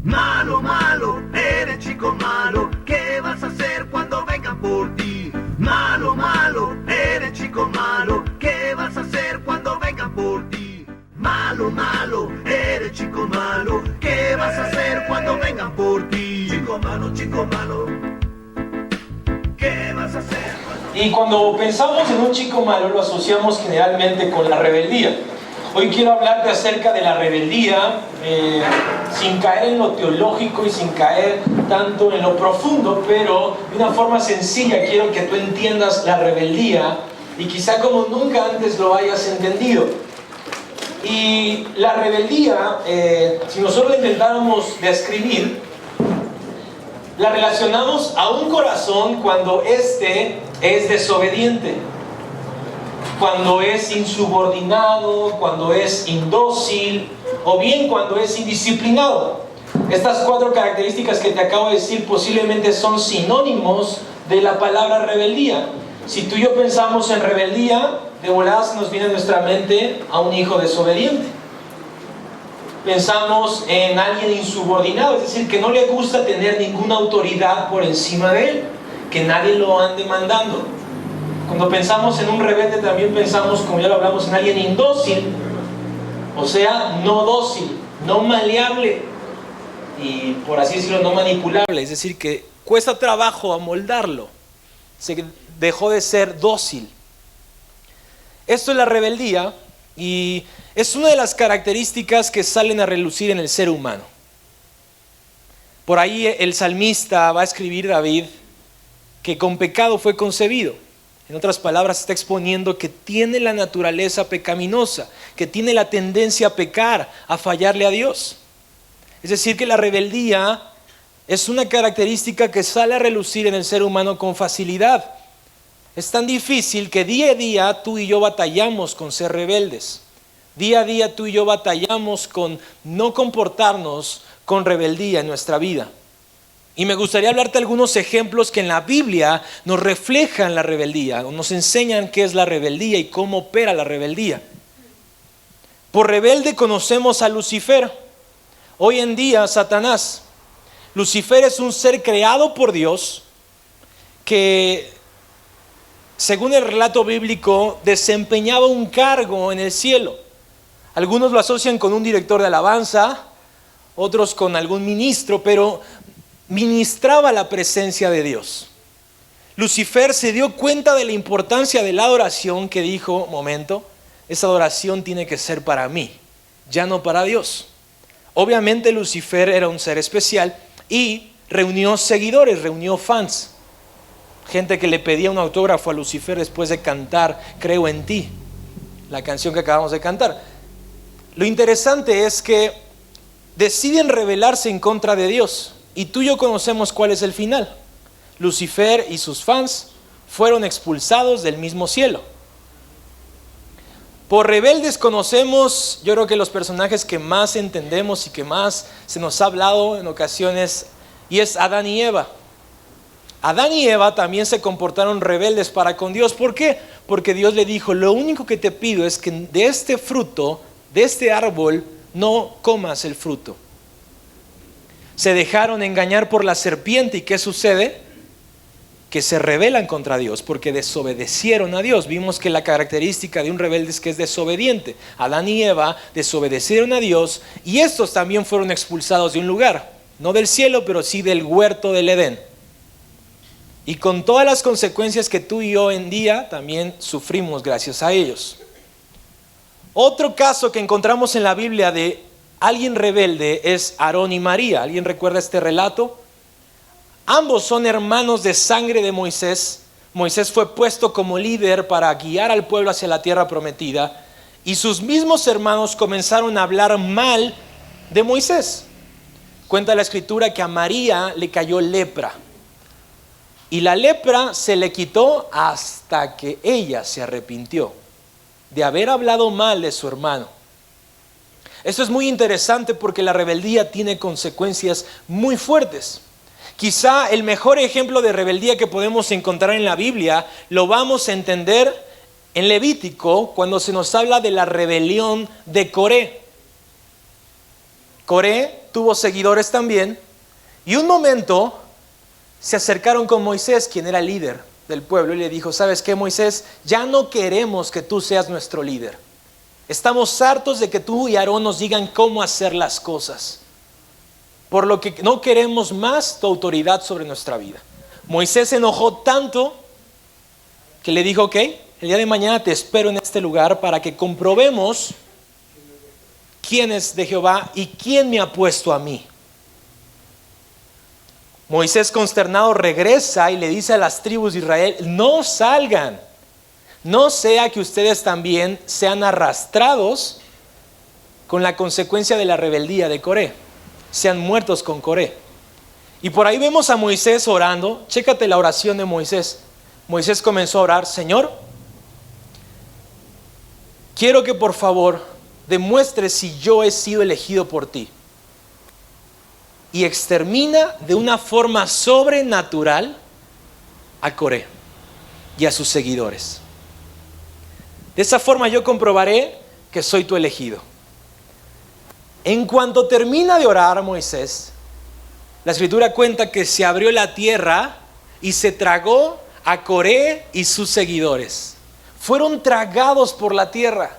Malo, malo, eres chico malo, ¿qué vas a hacer cuando vengan por ti? Malo, malo, eres chico malo, ¿qué vas a hacer cuando vengan por ti? Malo, malo, eres chico malo, ¿qué vas a hacer cuando vengan por ti? Chico malo, ¿qué vas a hacer? Y cuando pensamos en un chico malo, lo asociamos generalmente con la rebeldía. Hoy quiero hablarte acerca de la rebeldía, sin caer en lo teológico y sin caer tanto en lo profundo, pero de una forma sencilla quiero que tú entiendas la rebeldía y quizá como nunca antes lo hayas entendido. Y la rebeldía, si nosotros la intentáramos describir, la relacionamos a un corazón cuando éste es desobediente, cuando es insubordinado, cuando es indócil o bien cuando es indisciplinado. Estas 4 características que te acabo de decir posiblemente son sinónimos de la palabra rebeldía. Si tú y yo pensamos en rebeldía, de volada se nos viene a nuestra mente a un hijo desobediente. Pensamos en alguien insubordinado, es decir, que no le gusta tener ninguna autoridad por encima de él, que nadie lo ande mandando. Cuando pensamos en un rebelde también pensamos, como ya lo hablamos, en alguien indócil, o sea, no dócil, no maleable y por así decirlo, no manipulable, es decir, que cuesta trabajo amoldarlo, se dejó de ser dócil. Esto es la rebeldía y es una de las características que salen a relucir en el ser humano. Por ahí el salmista va a escribir, David, que con pecado fue concebido. En otras palabras, está exponiendo que tiene la naturaleza pecaminosa, que tiene la tendencia a pecar, a fallarle a Dios. Es decir, que la rebeldía es una característica que sale a relucir en el ser humano con facilidad. Es tan difícil que día a día tú y yo batallamos con ser rebeldes. Día a día tú y yo batallamos con no comportarnos con rebeldía en nuestra vida. Y me gustaría hablarte de algunos ejemplos que en la Biblia nos reflejan la rebeldía, o nos enseñan qué es la rebeldía y cómo opera la rebeldía. Por rebelde conocemos a Lucifer, hoy en día Satanás. Lucifer es un ser creado por Dios que, según el relato bíblico, desempeñaba un cargo en el cielo. Algunos lo asocian con un director de alabanza, otros con algún ministro, pero ministraba la presencia de Dios. Lucifer se dio cuenta de la importancia de la adoración, que dijo, momento, esa adoración tiene que ser para mí, ya no para Dios. Obviamente Lucifer era un ser especial y reunió seguidores, reunió fans, gente que le pedía un autógrafo a Lucifer después de cantar Creo en ti, la canción que acabamos de cantar. Lo interesante es que deciden rebelarse en contra de Dios. Y tú y yo conocemos cuál es el final. Lucifer y sus fans fueron expulsados del mismo cielo. Por rebeldes conocemos, yo creo que los personajes que más entendemos y que más se nos ha hablado en ocasiones, y es Adán y Eva. Adán y Eva también se comportaron rebeldes para con Dios. ¿Por qué? Porque Dios le dijo, lo único que te pido es que de este fruto, de este árbol, no comas el fruto. Se dejaron engañar por la serpiente. ¿Y qué sucede? Que se rebelan contra Dios porque desobedecieron a Dios. Vimos que la característica de un rebelde es que es desobediente. Adán y Eva desobedecieron a Dios y estos también fueron expulsados de un lugar. No del cielo, pero sí del huerto del Edén. Y con todas las consecuencias que tú y yo en día también sufrimos gracias a ellos. Otro caso que encontramos en la Biblia de alguien rebelde es Aarón y María. ¿Alguien recuerda este relato? Ambos son hermanos de sangre de Moisés. Moisés fue puesto como líder para guiar al pueblo hacia la tierra prometida. Y sus mismos hermanos comenzaron a hablar mal de Moisés. Cuenta la escritura que a María le cayó lepra. Y la lepra se le quitó hasta que ella se arrepintió de haber hablado mal de su hermano. Esto es muy interesante porque la rebeldía tiene consecuencias muy fuertes. Quizá el mejor ejemplo de rebeldía que podemos encontrar en la Biblia lo vamos a entender en Levítico cuando se nos habla de la rebelión de Coré. Coré tuvo seguidores también, y un momento se acercaron con Moisés, quien era el líder del pueblo, y le dijo: ¿sabes qué, Moisés? Ya no queremos que tú seas nuestro líder. Estamos hartos de que tú y Aarón nos digan cómo hacer las cosas, por lo que no queremos más tu autoridad sobre nuestra vida. Moisés se enojó tanto que le dijo: ok, el día de mañana te espero en este lugar para que comprobemos quién es de Jehová y quién me ha puesto a mí. Moisés, consternado, regresa y le dice a las tribus de Israel: no salgan, no sea que ustedes también sean arrastrados con la consecuencia de la rebeldía de Coré, sean muertos con Coré. Y por ahí vemos a Moisés orando. Chécate la oración de Moisés. Moisés comenzó a orar: Señor, quiero que por favor demuestres si yo he sido elegido por ti, y extermina de una forma sobrenatural a Coré y a sus seguidores. De esa forma yo comprobaré que soy tu elegido. En cuanto termina de orar Moisés, la escritura cuenta que se abrió la tierra y se tragó a Coré y sus seguidores. Fueron tragados por la tierra.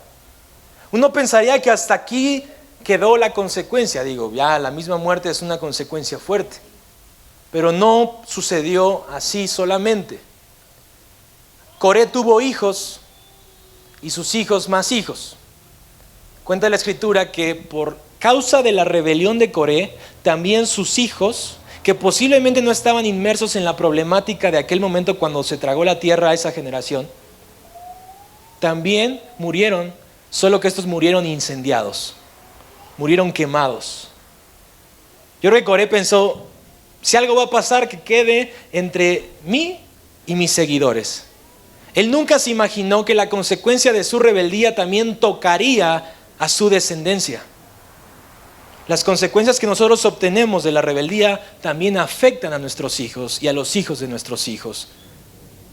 Uno pensaría que hasta aquí quedó la consecuencia. Digo, ya la misma muerte es una consecuencia fuerte. Pero no sucedió así solamente. Coré tuvo hijos y sus hijos más hijos. Cuenta la escritura que por causa de la rebelión de Coré, también sus hijos, que posiblemente no estaban inmersos en la problemática de aquel momento cuando se tragó la tierra a esa generación, también murieron, solo que estos murieron incendiados, murieron quemados. Yo creo que Coré pensó: si algo va a pasar, que quede entre mí y mis seguidores. Él nunca se imaginó que la consecuencia de su rebeldía también tocaría a su descendencia. Las consecuencias que nosotros obtenemos de la rebeldía también afectan a nuestros hijos y a los hijos de nuestros hijos.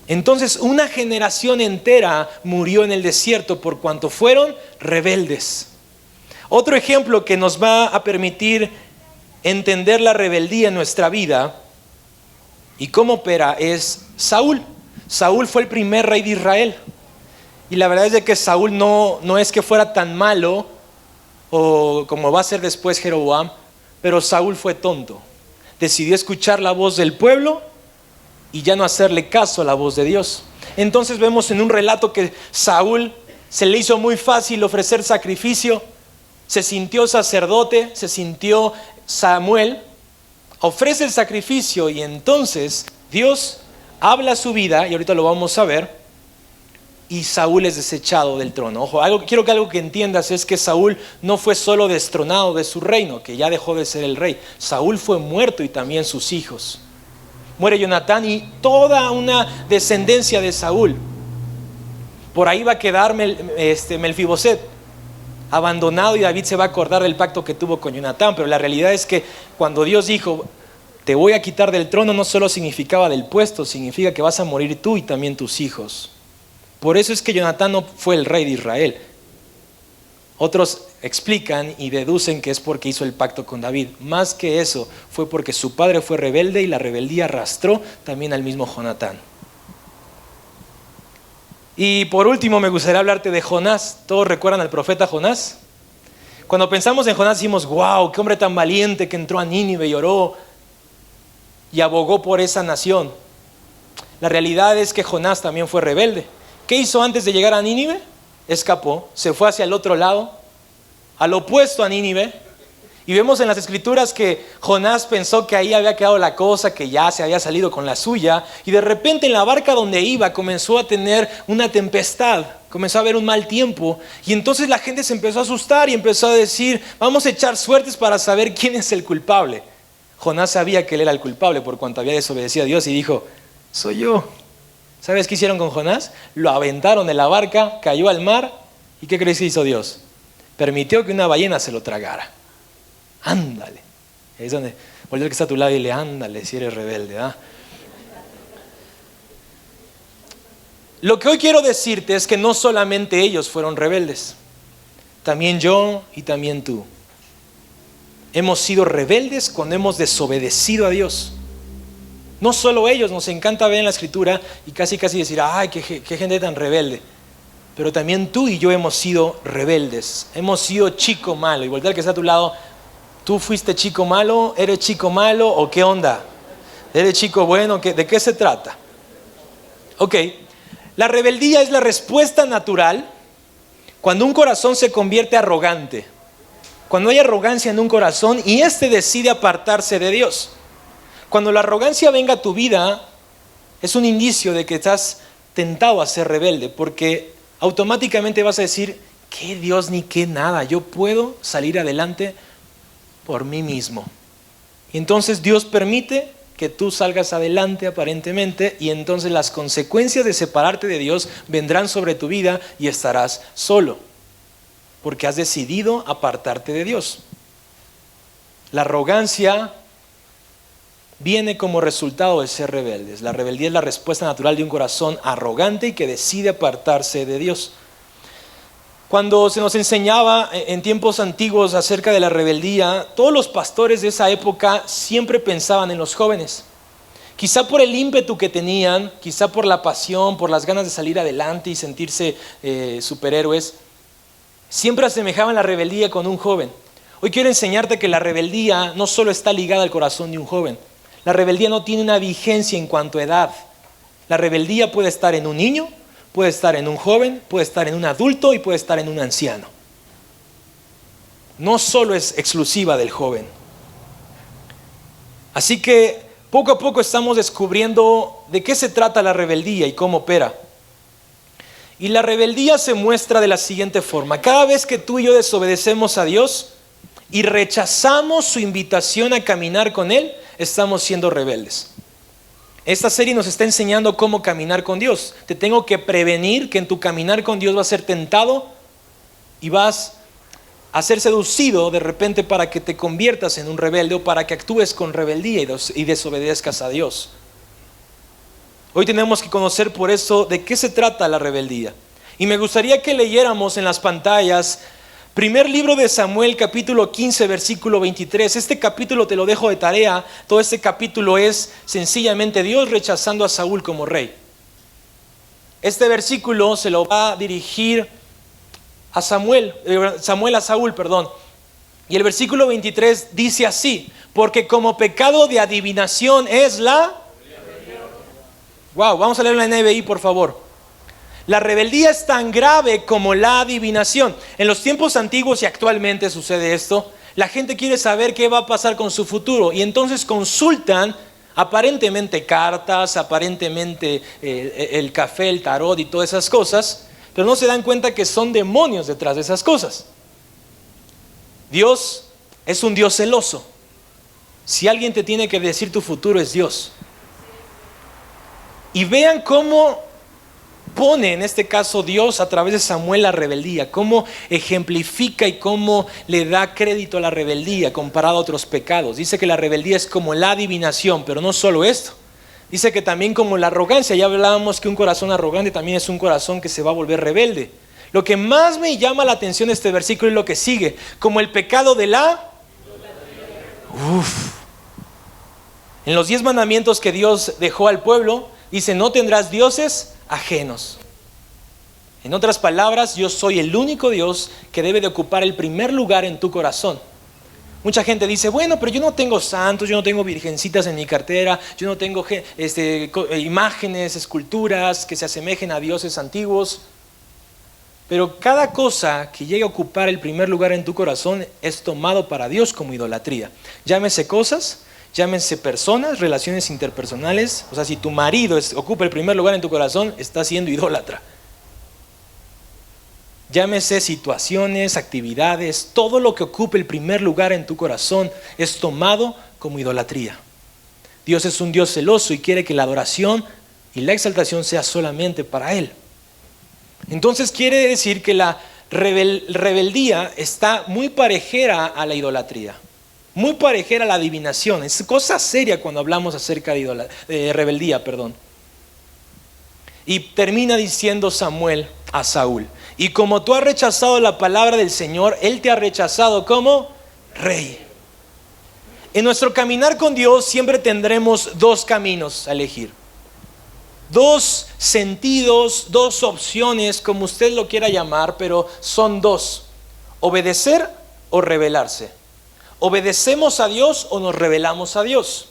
Entonces una generación entera murió en el desierto por cuanto fueron rebeldes. Otro ejemplo que nos va a permitir entender la rebeldía en nuestra vida y cómo opera es Saúl. Saúl fue el primer rey de Israel. Y la verdad es de que Saúl no es que fuera tan malo o como va a ser después Jeroboam, pero Saúl fue tonto. Decidió escuchar la voz del pueblo y ya no hacerle caso a la voz de Dios. Entonces vemos en un relato que Saúl se le hizo muy fácil ofrecer sacrificio. Se sintió sacerdote, se sintió Samuel, ofrece el sacrificio y entonces Dios habla su vida, y ahorita lo vamos a ver, y Saúl es desechado del trono. Ojo, quiero que algo que entiendas es que Saúl no fue solo destronado de su reino, que ya dejó de ser el rey. Saúl fue muerto y también sus hijos. Muere Jonatán y toda una descendencia de Saúl. Por ahí va a quedar Melfiboset, abandonado, y David se va a acordar del pacto que tuvo con Jonatán. Pero la realidad es que cuando Dios dijo: te voy a quitar del trono, no solo significaba del puesto, significa que vas a morir tú y también tus hijos. Por eso es que Jonatán no fue el rey de Israel. Otros explican y deducen que es porque hizo el pacto con David. Más que eso, fue porque su padre fue rebelde y la rebeldía arrastró también al mismo Jonatán. Y por último me gustaría hablarte de Jonás. ¿Todos recuerdan al profeta Jonás? Cuando pensamos en Jonás decimos: wow, qué hombre tan valiente que entró a Nínive y oró y abogó por esa nación. La realidad es que Jonás también fue rebelde. ¿Qué hizo antes de llegar a Nínive? Escapó, se fue hacia el otro lado, al opuesto a Nínive. Y vemos en las escrituras que Jonás pensó que ahí había quedado la cosa, que ya se había salido con la suya. Y de repente en la barca donde iba comenzó a tener una tempestad, comenzó a haber un mal tiempo. Y entonces la gente se empezó a asustar y empezó a decir: vamos a echar suertes para saber quién es el culpable. Jonás sabía que él era el culpable por cuanto había desobedecido a Dios y dijo: soy yo. ¿Sabes qué hicieron con Jonás? Lo aventaron de la barca, cayó al mar. ¿Y qué crees que hizo Dios? Permitió que una ballena se lo tragara. Ándale. Ahí es donde volvió el que está a tu lado y dile: ándale si eres rebelde. ¿Ah? Lo que hoy quiero decirte es que no solamente ellos fueron rebeldes, también yo y también tú. hemos sido rebeldes cuando hemos desobedecido a Dios. No solo ellos, nos encanta ver en la Escritura y casi decir, ¡ay, qué gente tan rebelde! Pero también tú y yo hemos sido rebeldes, hemos sido chico malo. Y voltea al que está a tu lado, ¿tú fuiste chico malo? ¿Eres chico malo? ¿O qué onda? ¿Eres chico bueno? ¿De qué se trata? Ok, la rebeldía es la respuesta natural cuando un corazón se convierte arrogante. Cuando hay arrogancia en un corazón y éste decide apartarse de Dios. Cuando la arrogancia venga a tu vida, es un indicio de que estás tentado a ser rebelde, porque automáticamente vas a decir, ¿qué Dios ni qué nada? Yo puedo salir adelante por mí mismo. Y entonces Dios permite que tú salgas adelante aparentemente, y entonces las consecuencias de separarte de Dios vendrán sobre tu vida y estarás solo, porque has decidido apartarte de Dios. La arrogancia viene como resultado de ser rebeldes. La rebeldía es la respuesta natural de un corazón arrogante y que decide apartarse de Dios. Cuando se nos enseñaba en tiempos antiguos acerca de la rebeldía, todos los pastores de esa época siempre pensaban en los jóvenes. Quizá por el ímpetu que tenían, quizá por la pasión, por las ganas de salir adelante y sentirse superhéroes, siempre asemejaban la rebeldía con un joven. Hoy quiero enseñarte que la rebeldía no solo está ligada al corazón de un joven. La rebeldía no tiene una vigencia en cuanto a edad. La rebeldía puede estar en un niño, puede estar en un joven, puede estar en un adulto y puede estar en un anciano. No solo es exclusiva del joven. Así que poco a poco estamos descubriendo de qué se trata la rebeldía y cómo opera. Y la rebeldía se muestra de la siguiente forma. Cada vez que tú y yo desobedecemos a Dios y rechazamos su invitación a caminar con Él, estamos siendo rebeldes. Esta serie nos está enseñando cómo caminar con Dios. Te tengo que prevenir que en tu caminar con Dios vas a ser tentado y vas a ser seducido de repente para que te conviertas en un rebelde o para que actúes con rebeldía y desobedezcas a Dios. Hoy tenemos que conocer por eso de qué se trata la rebeldía. Y me gustaría que leyéramos en las pantallas primer libro de Samuel, capítulo 15, versículo 23. Este capítulo te lo dejo de tarea. Todo este capítulo es sencillamente Dios rechazando a Saúl como rey. Este versículo se lo va a dirigir a Samuel a Saúl, perdón. Y el versículo 23 dice así: porque como pecado de adivinación es la... Wow, vamos a leer la NBI, por favor. La rebeldía es tan grave como la adivinación. En los tiempos antiguos y actualmente sucede esto. La gente quiere saber qué va a pasar con su futuro y entonces consultan aparentemente cartas, aparentemente el café, el tarot y todas esas cosas, pero no se dan cuenta que son demonios detrás de esas cosas. Dios es un Dios celoso. Si alguien te tiene que decir tu futuro, es Dios. Y vean cómo pone en este caso Dios a través de Samuel la rebeldía, cómo ejemplifica y cómo le da crédito a la rebeldía comparado a otros pecados. Dice que la rebeldía es como la adivinación, pero no solo esto. Dice que también como la arrogancia. Ya hablábamos que un corazón arrogante también es un corazón que se va a volver rebelde. Lo que más me llama la atención de este versículo es lo que sigue: como el pecado de la... En los 10 mandamientos que Dios dejó al pueblo, dice: no tendrás dioses ajenos. En otras palabras, yo soy el único Dios que debe de ocupar el primer lugar en tu corazón. Mucha gente dice: bueno, pero yo no tengo santos, yo no tengo virgencitas en mi cartera, yo no tengo imágenes, esculturas que se asemejen a dioses antiguos. Pero cada cosa que llegue a ocupar el primer lugar en tu corazón es tomado para Dios como idolatría. Llámese cosas, llámense personas, relaciones interpersonales. O sea, si tu marido ocupa el primer lugar en tu corazón, está siendo idólatra. Llámese situaciones, actividades, todo lo que ocupe el primer lugar en tu corazón es tomado como idolatría. Dios es un Dios celoso y quiere que la adoración y la exaltación sea solamente para Él. Entonces quiere decir que la rebeldía está muy parejera a la idolatría. Muy parejera a la adivinación. Es cosa seria cuando hablamos acerca de rebeldía, Y termina diciendo Samuel a Saúl: y como tú has rechazado la palabra del Señor, Él te ha rechazado como rey. En nuestro caminar con Dios siempre tendremos dos caminos a elegir. Dos sentidos, dos opciones, como usted lo quiera llamar, pero son dos: obedecer o rebelarse. ¿Obedecemos a Dios o nos rebelamos a Dios?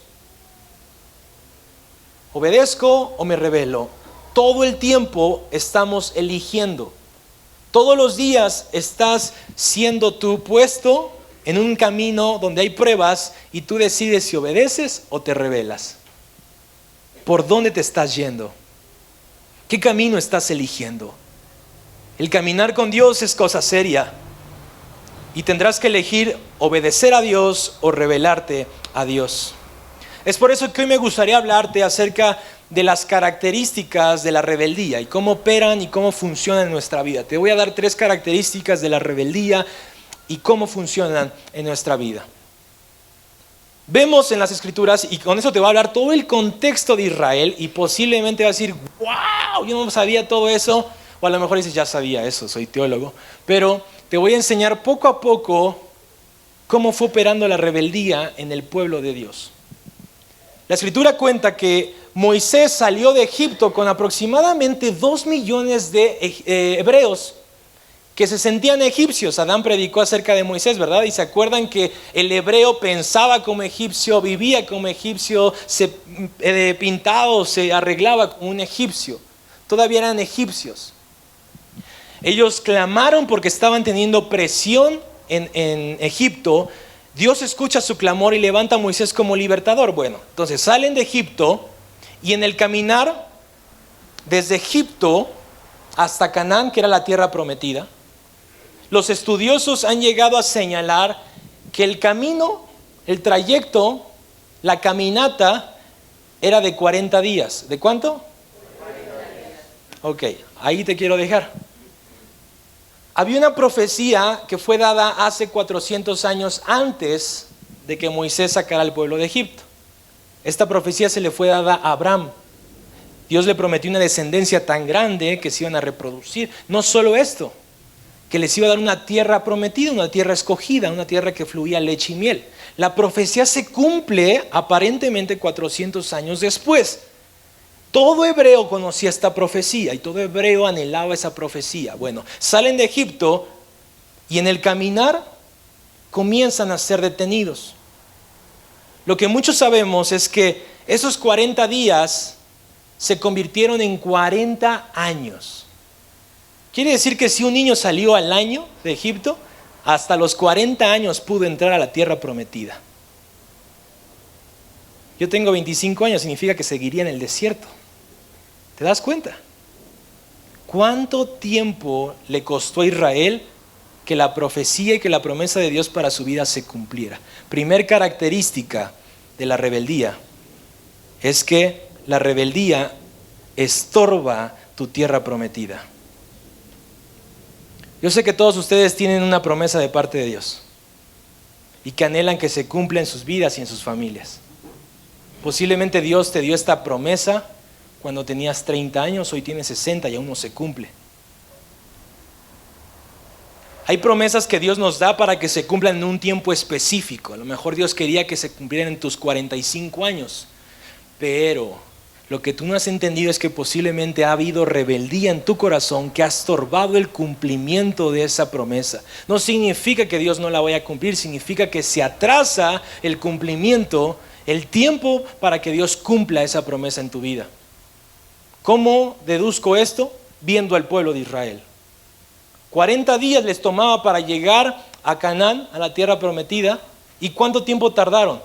¿Obedezco o me rebelo? Todo el tiempo estamos eligiendo. Todos los días estás siendo tú puesto en un camino donde hay pruebas y tú decides si obedeces o te rebelas. ¿Por dónde te estás yendo? ¿Qué camino estás eligiendo? El caminar con Dios es cosa seria y tendrás que elegir obedecer a Dios o rebelarte a Dios. Es por eso que hoy me gustaría hablarte acerca de las características de la rebeldía y cómo operan y cómo funcionan en nuestra vida. Te voy a dar 3 características de la rebeldía y cómo funcionan en nuestra vida. Vemos en las Escrituras, y con eso te voy a hablar todo el contexto de Israel, y posiblemente vas a decir, wow, yo no sabía todo eso, o a lo mejor dices, ya sabía eso, soy teólogo, pero te voy a enseñar poco a poco cómo fue operando la rebeldía en el pueblo de Dios. La Escritura cuenta que Moisés salió de Egipto con aproximadamente 2 millones de hebreos que se sentían egipcios. Adán predicó acerca de Moisés, ¿verdad? Y se acuerdan que el hebreo pensaba como egipcio, vivía como egipcio, se pintaba o se arreglaba como un egipcio. Todavía eran egipcios. Ellos clamaron porque estaban teniendo presión en Egipto. Dios escucha su clamor y levanta a Moisés como libertador. Bueno, entonces salen de Egipto y en el caminar desde Egipto hasta Canaán, que era la tierra prometida, los estudiosos han llegado a señalar que el camino, el trayecto, la caminata era de 40 días. ¿De cuánto? 40 días. Ok, ahí te quiero dejar. Había una profecía que fue dada hace 400 años antes de que Moisés sacara al pueblo de Egipto. Esta profecía se le fue dada a Abraham. Dios le prometió una descendencia tan grande que se iban a reproducir. No solo esto, que les iba a dar una tierra prometida, una tierra escogida, una tierra que fluía leche y miel. La profecía se cumple aparentemente 400 años después. Todo hebreo conocía esta profecía y todo hebreo anhelaba esa profecía. Bueno, salen de Egipto y en el caminar comienzan a ser detenidos. Lo que muchos sabemos es que esos 40 días se convirtieron en 40 años. Quiere decir que si un niño salió al año de Egipto, hasta los 40 años pudo entrar a la tierra prometida. Yo tengo 25 años, significa que seguiría en el desierto. ¿Te das cuenta? ¿Cuánto tiempo le costó a Israel que la profecía y que la promesa de Dios para su vida se cumpliera? Primer característica de la rebeldía es que la rebeldía estorba tu tierra prometida. Yo sé que todos ustedes tienen una promesa de parte de Dios y que anhelan que se cumpla en sus vidas y en sus familias. Posiblemente Dios te dio esta promesa cuando tenías 30 años, hoy tienes 60 y aún no se cumple. Hay promesas que Dios nos da para que se cumplan en un tiempo específico. A lo mejor Dios quería que se cumplieran en tus 45 años, pero lo que tú no has entendido es que posiblemente ha habido rebeldía en tu corazón que ha estorbado el cumplimiento de esa promesa. No significa que Dios no la vaya a cumplir, significa que se atrasa el cumplimiento, el tiempo para que Dios cumpla esa promesa en tu vida. ¿Cómo deduzco esto? Viendo al pueblo de Israel. 40 días les tomaba para llegar a Canaán, a la tierra prometida. ¿Y cuánto tiempo tardaron?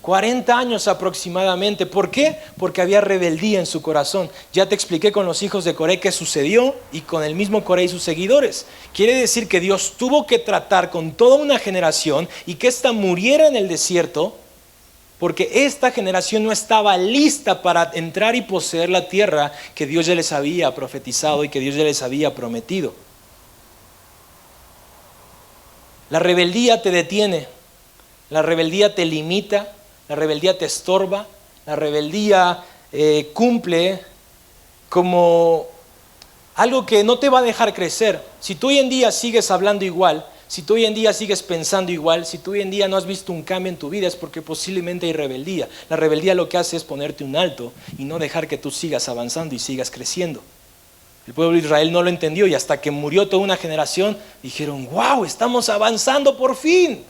40 años aproximadamente. ¿Por qué? Porque había rebeldía en su corazón. Ya te expliqué con los hijos de Coré qué sucedió y con el mismo Coré y sus seguidores. Quiere decir que Dios tuvo que tratar con toda una generación y que ésta muriera en el desierto porque esta generación no estaba lista para entrar y poseer la tierra que Dios ya les había profetizado y que Dios ya les había prometido. La rebeldía te detiene, la rebeldía te limita, la rebeldía te estorba, la rebeldía cumple como algo que no te va a dejar crecer. Si tú hoy en día sigues hablando igual, Si tú hoy en día sigues pensando igual, si tú hoy en día no has visto un cambio en tu vida, es porque posiblemente hay rebeldía. La rebeldía lo que hace es ponerte un alto y no dejar que tú sigas avanzando y sigas creciendo. El pueblo de Israel no lo entendió y hasta que murió toda una generación, dijeron, wow, estamos avanzando por fin.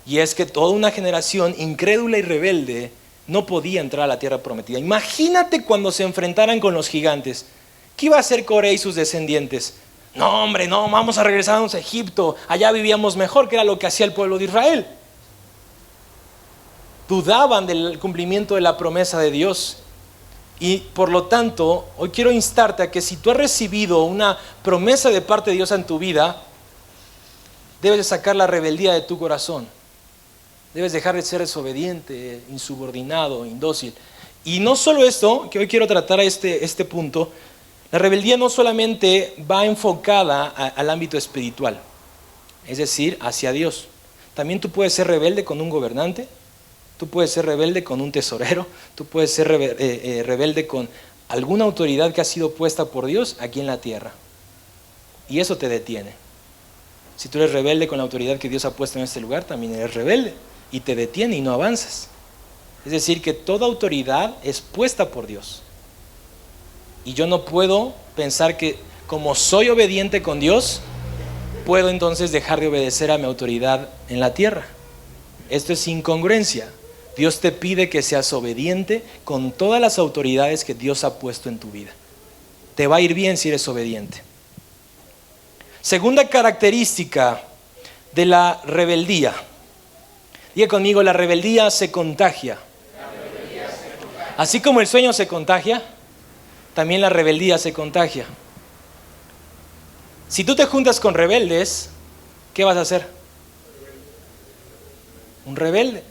Y es que toda una generación incrédula y rebelde no podía entrar a la tierra prometida. Imagínate cuando se enfrentaran con los gigantes. ¿Qué iba a hacer Coré y sus descendientes? No, hombre, no, vamos a regresarnos a Egipto. Allá vivíamos mejor, que era lo que hacía el pueblo de Israel. Dudaban del cumplimiento de la promesa de Dios. Y por lo tanto, hoy quiero instarte a que si tú has recibido una promesa de parte de Dios en tu vida, debes de sacar la rebeldía de tu corazón. Debes dejar de ser desobediente, insubordinado, indócil. Y no solo esto, que hoy quiero tratar a este punto, la rebeldía no solamente va enfocada al ámbito espiritual, es decir, hacia Dios. También tú puedes ser rebelde con un gobernante, tú puedes ser rebelde con un tesorero, tú puedes ser rebelde con alguna autoridad que ha sido puesta por Dios aquí en la tierra. Y eso te detiene. Si tú eres rebelde con la autoridad que Dios ha puesto en este lugar, también eres rebelde y te detiene y no avanzas. Es decir, que toda autoridad es puesta por Dios. Y yo no puedo pensar que como soy obediente con Dios, puedo entonces dejar de obedecer a mi autoridad en la tierra. Esto es incongruencia. Dios te pide que seas obediente con todas las autoridades que Dios ha puesto en tu vida. Te va a ir bien si eres obediente. Segunda característica de la rebeldía. Diga conmigo, la rebeldía se contagia. Así como el sueño se contagia, también la rebeldía se contagia. Si tú te juntas con rebeldes, ¿qué vas a hacer? Un rebelde.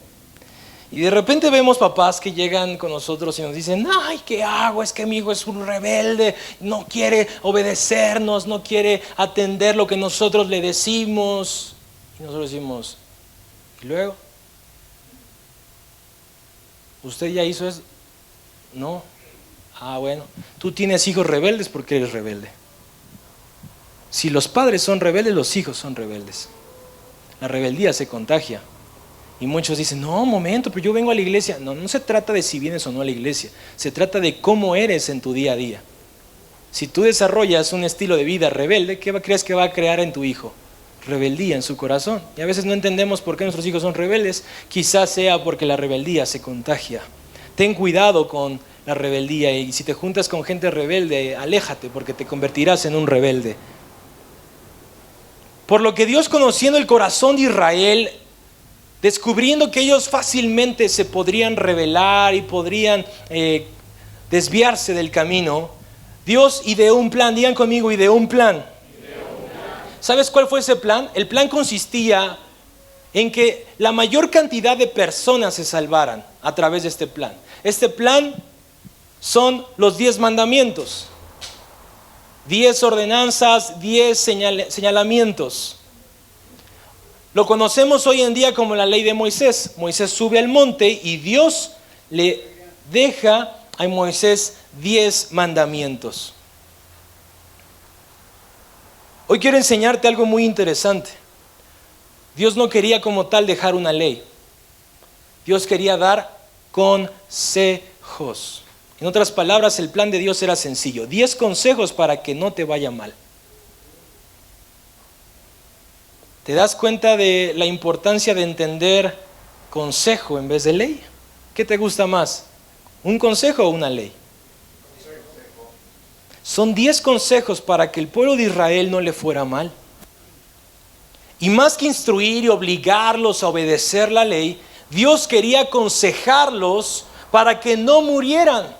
Y de repente vemos papás que llegan con nosotros y nos dicen, ay, ¿qué hago? Es que mi hijo es un rebelde, no quiere obedecernos, no quiere atender lo que nosotros le decimos. Y nosotros decimos, ¿y luego? ¿Usted ya hizo eso? No. Ah, bueno, tú tienes hijos rebeldes porque eres rebelde. Si los padres son rebeldes, los hijos son rebeldes. La rebeldía se contagia. Y muchos dicen, no, un momento, pero yo vengo a la iglesia. No, no se trata de si vienes o no a la iglesia. Se trata de cómo eres en tu día a día. Si tú desarrollas un estilo de vida rebelde, ¿qué crees que va a crear en tu hijo? Rebeldía en su corazón. Y a veces no entendemos por qué nuestros hijos son rebeldes. Quizás sea porque la rebeldía se contagia. Ten cuidado con la rebeldía, y si te juntas con gente rebelde, aléjate porque te convertirás en un rebelde. Por lo que Dios, conociendo el corazón de Israel, descubriendo que ellos fácilmente se podrían rebelar y podrían desviarse del camino, Dios ideó un plan. Digan conmigo, ideó un plan. ¿Sabes cuál fue ese plan? El plan consistía en que la mayor cantidad de personas se salvaran a través de este plan. Este plan son los 10 mandamientos, 10 ordenanzas, 10 señalamientos. Lo conocemos hoy en día como la ley de Moisés. Moisés sube al monte y Dios le deja a Moisés 10 mandamientos. Hoy quiero enseñarte algo muy interesante. Dios no quería como tal dejar una ley. Dios quería dar consejos. En otras palabras, el plan de Dios era sencillo. 10 consejos para que no te vaya mal. ¿Te das cuenta de la importancia de entender consejo en vez de ley? ¿Qué te gusta más? ¿Un consejo o una ley? Son 10 consejos para que el pueblo de Israel no le fuera mal. Y más que instruir y obligarlos a obedecer la ley, Dios quería aconsejarlos para que no murieran.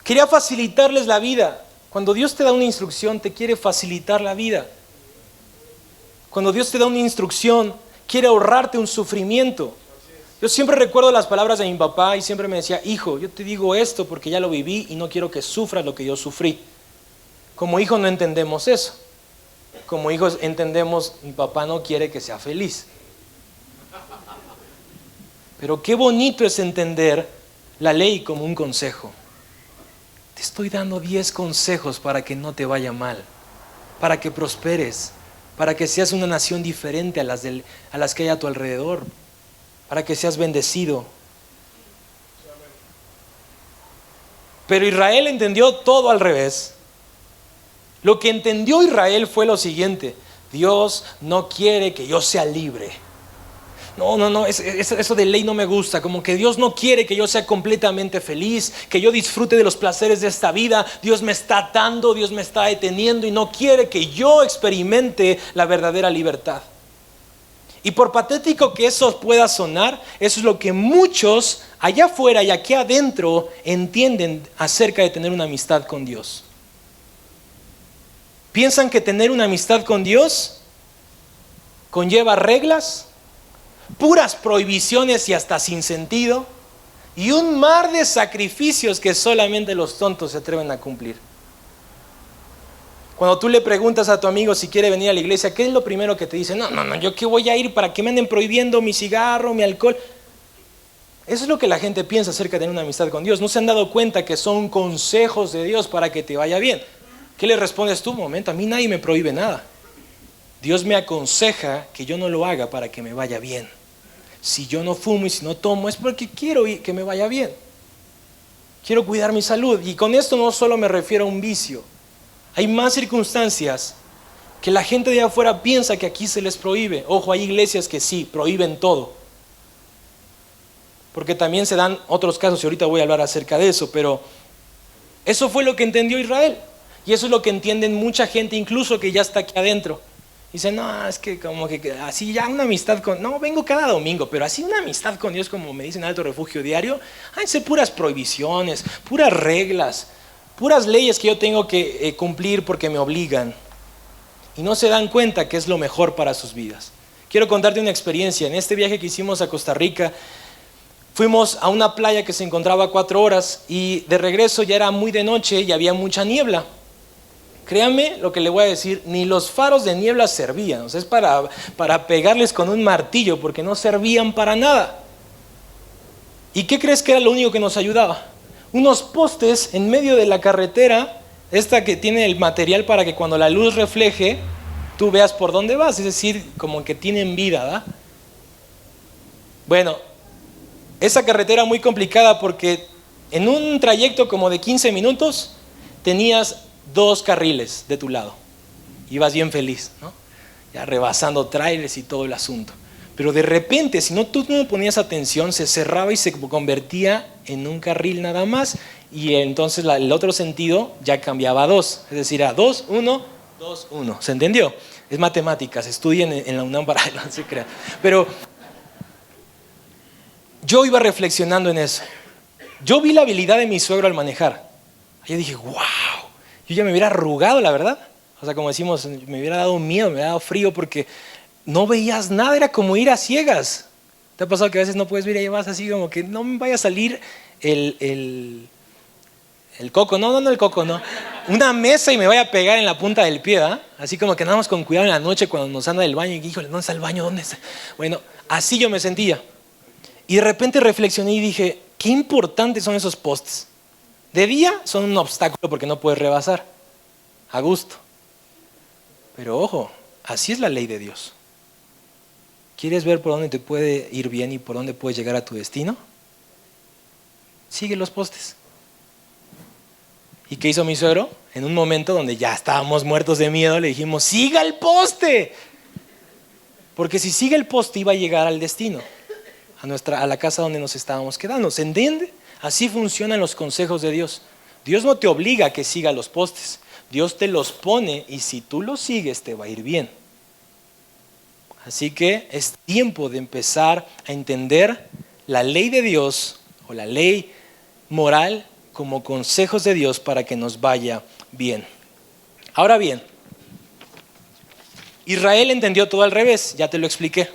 Quería facilitarles la vida. Cuando Dios te da una instrucción, te quiere facilitar la vida. Cuando Dios te da una instrucción, quiere ahorrarte un sufrimiento. Yo siempre recuerdo las palabras de mi papá y siempre me decía, hijo, yo te digo esto porque ya lo viví y no quiero que sufras lo que yo sufrí. Como hijo no entendemos eso. Como hijos entendemos, mi papá no quiere que sea feliz. Pero qué bonito es entender la ley como un consejo. Te estoy dando 10 consejos para que no te vaya mal, para que prosperes, para que seas una nación diferente a las que hay a tu alrededor, para que seas bendecido. Pero Israel entendió todo al revés. Lo que entendió Israel fue lo siguiente: Dios no quiere que yo sea libre. No, eso de ley no me gusta. Como que Dios no quiere que yo sea completamente feliz, que yo disfrute de los placeres de esta vida. Dios me está atando, Dios me está deteniendo y no quiere que yo experimente la verdadera libertad. Y por patético que eso pueda sonar, eso es lo que muchos allá afuera y aquí adentro entienden acerca de tener una amistad con Dios. Piensan que tener una amistad con Dios conlleva reglas, puras prohibiciones y hasta sin sentido, y un mar de sacrificios que solamente los tontos se atreven a cumplir. Cuando tú le preguntas a tu amigo si quiere venir a la iglesia, ¿qué es lo primero que te dice? No, ¿yo qué voy a ir para que me anden prohibiendo mi cigarro, mi alcohol? Eso es lo que la gente piensa acerca de tener una amistad con Dios. No se han dado cuenta que son consejos de Dios para que te vaya bien. ¿Qué le respondes tú? Un momento, a mí nadie me prohíbe nada. Dios me aconseja que yo no lo haga para que me vaya bien. Si yo no fumo y si no tomo es porque quiero que me vaya bien. Quiero cuidar mi salud. Y con esto no solo me refiero a un vicio. Hay más circunstancias que la gente de afuera piensa que aquí se les prohíbe. Ojo, hay iglesias que sí, prohíben todo. Porque también se dan otros casos y ahorita voy a hablar acerca de eso. Pero eso fue lo que entendió Israel. Y eso es lo que entienden mucha gente, incluso que ya está aquí adentro. Dicen, no, es que como que así ya una amistad con... No, vengo cada domingo, pero así una amistad con Dios, como me dicen Alto Refugio Diario, hay que ser puras prohibiciones, puras reglas, puras leyes que yo tengo que cumplir porque me obligan. Y no se dan cuenta que es lo mejor para sus vidas. Quiero contarte una experiencia. En este viaje que hicimos a Costa Rica, fuimos a una playa que se encontraba a 4 horas y de regreso ya era muy de noche y había mucha niebla. Créame lo que le voy a decir, ni los faros de niebla servían. O sea, es para pegarles con un martillo, porque no servían para nada. ¿Y qué crees que era lo único que nos ayudaba? Unos postes en medio de la carretera, esta que tiene el material para que cuando la luz refleje, tú veas por dónde vas. Es decir, como que tienen vida, ¿verdad? Bueno, esa carretera muy complicada porque en un trayecto como de 15 minutos tenías 2 carriles de tu lado. Ibas bien feliz, ¿no? Ya rebasando trailers y todo el asunto. Pero de repente, si tú no ponías atención, se cerraba y se convertía en un carril nada más. Y entonces el otro sentido ya cambiaba a 2. Es decir, a 2, 1, 2, 1. ¿Se entendió? Es matemáticas, estudien en la UNAM para no se crean. Pero yo iba reflexionando en eso. Yo vi la habilidad de mi suegro al manejar. Yo dije, wow. Yo ya me hubiera arrugado, la verdad. O sea, como decimos, me hubiera dado miedo, me hubiera dado frío porque no veías nada, era como ir a ciegas. ¿Te ha pasado que a veces no puedes ver y vas así como que no me vaya a salir el coco? No, el coco, no. Una mesa y me vaya a pegar en la punta del pie, ¿eh? Así como que andamos con cuidado en la noche cuando nos anda del baño y híjole, ¿dónde está el baño? ¿Dónde está? Bueno, así yo me sentía. Y de repente reflexioné y dije, qué importantes son esos postes. De día son un obstáculo porque no puedes rebasar, a gusto. Pero ojo, así es la ley de Dios. ¿Quieres ver por dónde te puede ir bien y por dónde puedes llegar a tu destino? Sigue los postes. ¿Y qué hizo mi suegro? En un momento donde ya estábamos muertos de miedo, le dijimos, ¡siga el poste! Porque si sigue el poste iba a llegar al destino, a la casa donde nos estábamos quedando. ¿Se entiende? Así funcionan los consejos de Dios. Dios no te obliga a que sigas los postes. Dios te los pone y si tú los sigues te va a ir bien. Así que es tiempo de empezar a entender la ley de Dios o la ley moral como consejos de Dios para que nos vaya bien. Ahora bien, Israel entendió todo al revés, ya te lo expliqué.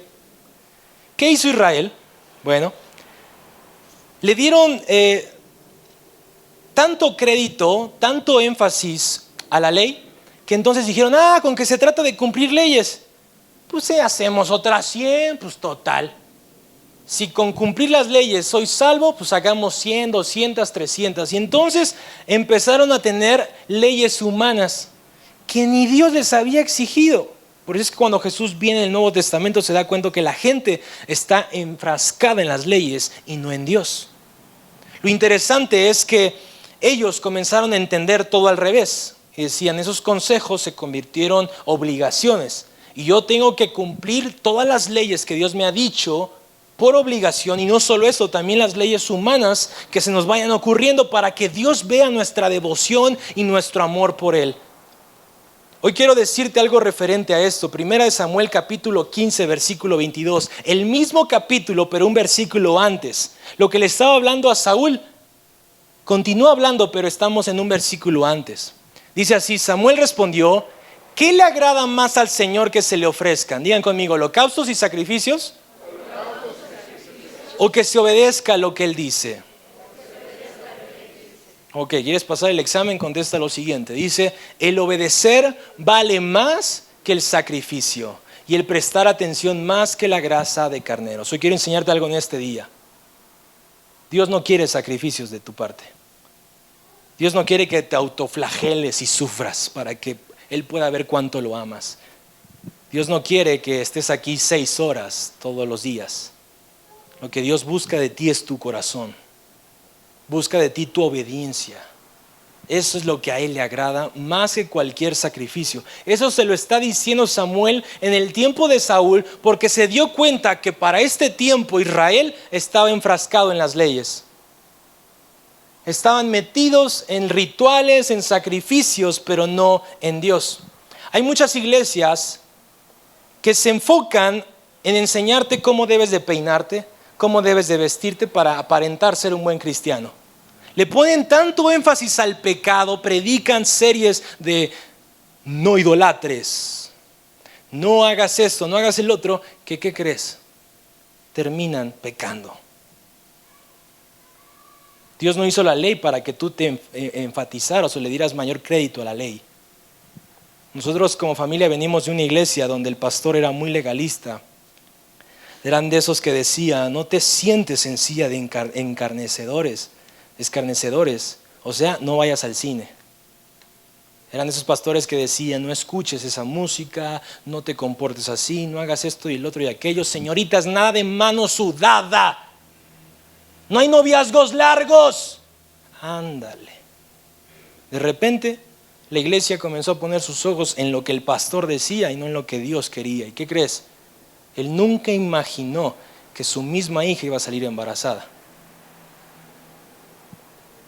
¿Qué hizo Israel? Bueno, le dieron tanto crédito, tanto énfasis a la ley, que entonces dijeron, con que se trata de cumplir leyes, pues hacemos otras 100, pues total. Si con cumplir las leyes soy salvo, pues hagamos 100, 200, 300. Y entonces empezaron a tener leyes humanas que ni Dios les había exigido. Por eso es que cuando Jesús viene en el Nuevo Testamento se da cuenta que la gente está enfrascada en las leyes y no en Dios. Lo interesante es que ellos comenzaron a entender todo al revés. Y decían, esos consejos se convirtieron en obligaciones. Y yo tengo que cumplir todas las leyes que Dios me ha dicho por obligación. Y no solo eso, también las leyes humanas que se nos vayan ocurriendo para que Dios vea nuestra devoción y nuestro amor por Él. Hoy quiero decirte algo referente a esto. Primera de Samuel capítulo 15 versículo 22. El mismo capítulo pero un versículo antes. Lo que le estaba hablando a Saúl continúa hablando, pero estamos en un versículo antes. Dice así: Samuel respondió, ¿qué le agrada más al Señor que se le ofrezcan? Digan conmigo, ¿holocaustos y sacrificios? ¿O que se obedezca lo que Él dice? Ok, ¿quieres pasar el examen? Contesta lo siguiente. Dice, el obedecer vale más que el sacrificio y el prestar atención más que la grasa de carneros. Hoy quiero enseñarte algo en este día. Dios no quiere sacrificios de tu parte. Dios no quiere que te autoflageles y sufras para que Él pueda ver cuánto lo amas. Dios no quiere que estés aquí 6 horas todos los días. Lo que Dios busca de ti es tu corazón. Busca de ti tu obediencia. Eso es lo que a Él le agrada más que cualquier sacrificio. Eso se lo está diciendo Samuel en el tiempo de Saúl, porque se dio cuenta que para este tiempo Israel estaba enfrascado en las leyes. Estaban metidos en rituales, en sacrificios, pero no en Dios. Hay muchas iglesias que se enfocan en enseñarte cómo debes de peinarte, cómo debes de vestirte para aparentar ser un buen cristiano. Le ponen tanto énfasis al pecado, predican series de no idolatres, no hagas esto, no hagas el otro, que ¿qué crees? Terminan pecando. Dios no hizo la ley para que tú te enfatizaras o le dieras mayor crédito a la ley. Nosotros como familia venimos de una iglesia donde el pastor era muy legalista. Eran de esos que decían, no te sientes en silla de escarnecedores, o sea, no vayas al cine. Eran esos pastores que decían, no escuches esa música, no te comportes así, no hagas esto y el otro y aquello. Señoritas, nada de mano sudada. No hay noviazgos largos. Ándale. De repente, la iglesia comenzó a poner sus ojos en lo que el pastor decía y no en lo que Dios quería. ¿Y qué crees? Él nunca imaginó que su misma hija iba a salir embarazada.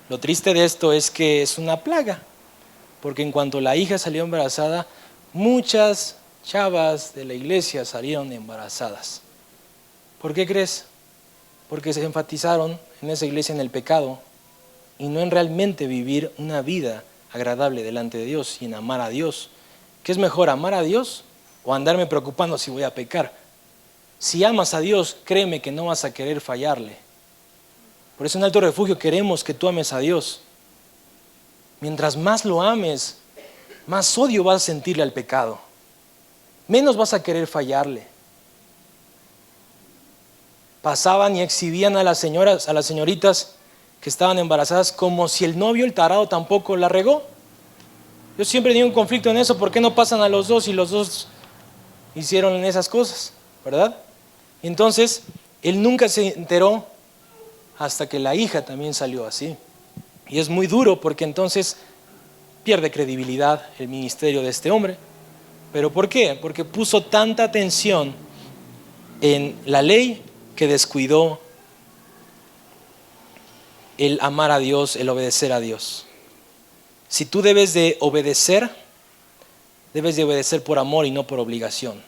Lo triste de esto es que es una plaga, porque en cuanto la hija salió embarazada, muchas chavas de la iglesia salieron embarazadas. ¿Por qué crees? Porque se enfatizaron en esa iglesia en el pecado y no en realmente vivir una vida agradable delante de Dios y en amar a Dios. ¿Qué es mejor, amar a Dios o andarme preocupando si voy a pecar? Si amas a Dios, créeme que no vas a querer fallarle. Por eso en Alto Refugio queremos que tú ames a Dios. Mientras más lo ames, más odio vas a sentirle al pecado. Menos vas a querer fallarle. Pasaban y exhibían a las señoritas que estaban embarazadas como si el novio, el tarado, tampoco la regó. Yo siempre tengo un conflicto en eso. ¿Por qué no pasan a los dos y los dos hicieron esas cosas? ¿Verdad? Y entonces, él nunca se enteró hasta que la hija también salió así. Y es muy duro porque entonces pierde credibilidad el ministerio de este hombre. ¿Pero por qué? Porque puso tanta atención en la ley que descuidó el amar a Dios, el obedecer a Dios. Si tú debes de obedecer por amor y no por obligación.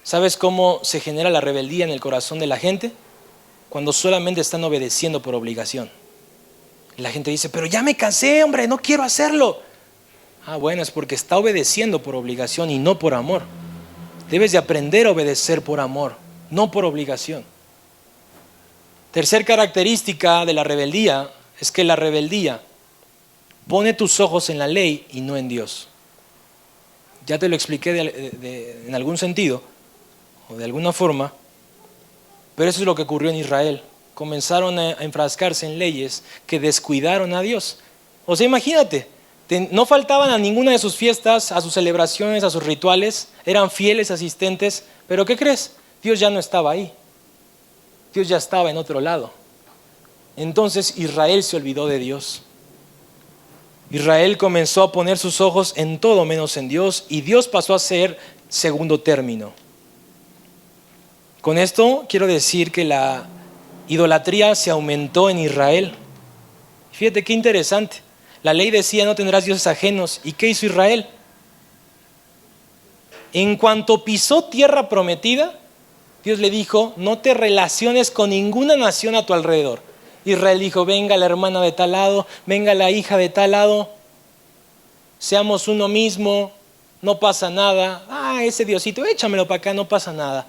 ¿Sabes cómo se genera la rebeldía en el corazón de la gente? Cuando solamente están obedeciendo por obligación. La gente dice, pero ya me cansé, hombre, no quiero hacerlo. Ah, bueno, es porque está obedeciendo por obligación y no por amor. Debes de aprender a obedecer por amor, no por obligación. Tercer característica de la rebeldía es que la rebeldía pone tus ojos en la ley y no en Dios. Ya te lo expliqué en algún sentido o de alguna forma, pero eso es lo que ocurrió en Israel. Comenzaron a enfrascarse en leyes que descuidaron a Dios. O sea, imagínate, no faltaban a ninguna de sus fiestas, a sus celebraciones, a sus rituales, eran fieles asistentes, pero ¿qué crees? Dios ya no estaba ahí, Dios ya estaba en otro lado. Entonces Israel se olvidó de Dios. Israel comenzó a poner sus ojos en todo menos en Dios, y Dios pasó a ser segundo término. Con esto quiero decir que la idolatría se aumentó en Israel. Fíjate qué interesante. La ley decía: no tendrás dioses ajenos. ¿Y qué hizo Israel? En cuanto pisó tierra prometida, Dios le dijo: no te relaciones con ninguna nación a tu alrededor. Israel dijo: venga la hermana de tal lado, venga la hija de tal lado, seamos uno mismo, no pasa nada. Ese diosito, échamelo para acá, no pasa nada.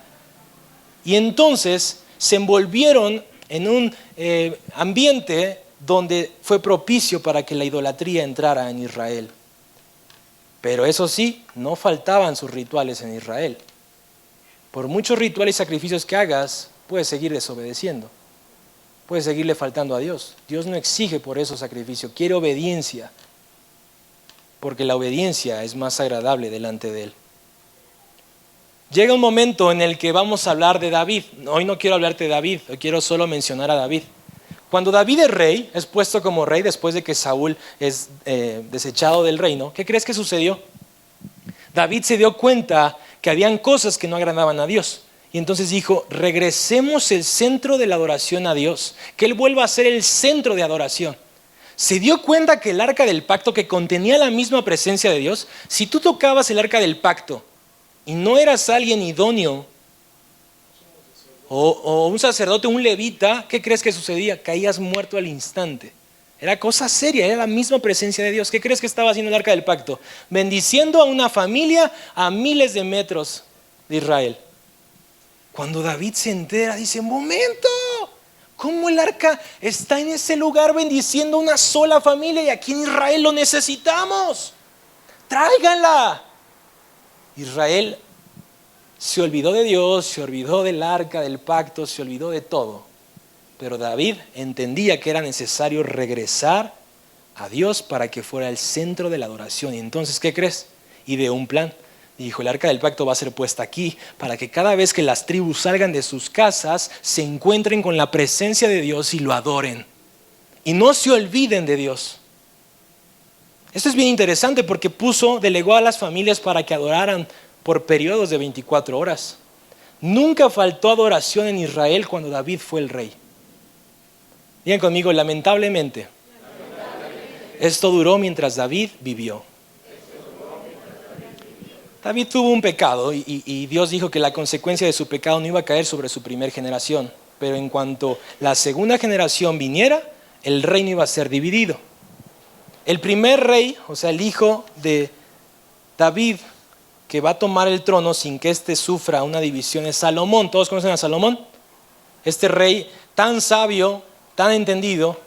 Y entonces se envolvieron en un ambiente donde fue propicio para que la idolatría entrara en Israel. Pero eso sí, no faltaban sus rituales en Israel. Por muchos rituales y sacrificios que hagas, puedes seguir desobedeciendo. Puedes seguirle faltando a Dios. Dios no exige por eso sacrificio, quiere obediencia, porque la obediencia es más agradable delante de Él. Llega un momento en el que vamos a hablar de David. Hoy no quiero hablarte de David, hoy quiero solo mencionar a David. Cuando David es rey, es puesto como rey después de que Saúl es desechado del reino, ¿qué crees que sucedió? David se dio cuenta que habían cosas que no agradaban a Dios. Y entonces dijo: regresemos el centro de la adoración a Dios, que Él vuelva a ser el centro de adoración. Se dio cuenta que el arca del pacto, que contenía la misma presencia de Dios, si tú tocabas el arca del pacto y no eras alguien idóneo, o un sacerdote, un levita, ¿qué crees que sucedía? Caías muerto al instante. Era cosa seria, era la misma presencia de Dios. ¿Qué crees que estaba haciendo el arca del pacto? Bendiciendo a una familia a miles de metros de Israel. Cuando David se entera, dice: momento, ¿cómo el arca está en ese lugar bendiciendo a una sola familia y aquí en Israel lo necesitamos? ¡Tráiganla! Israel se olvidó de Dios, se olvidó del arca del pacto, se olvidó de todo. Pero David entendía que era necesario regresar a Dios para que fuera el centro de la adoración. Y entonces, ¿qué crees? Ideó un plan. Dijo: el arca del pacto va a ser puesta aquí para que cada vez que las tribus salgan de sus casas se encuentren con la presencia de Dios y lo adoren. Y no se olviden de Dios. Esto es bien interesante porque delegó a las familias para que adoraran por periodos de 24 horas. Nunca faltó adoración en Israel cuando David fue el rey. Digan conmigo: lamentablemente. Esto duró mientras David vivió. David tuvo un pecado y Dios dijo que la consecuencia de su pecado no iba a caer sobre su primera generación. Pero en cuanto la segunda generación viniera, el reino iba a ser dividido. El primer rey, o sea, el hijo de David, que va a tomar el trono sin que éste sufra una división, es Salomón. ¿Todos conocen a Salomón? Este rey tan sabio, tan entendido,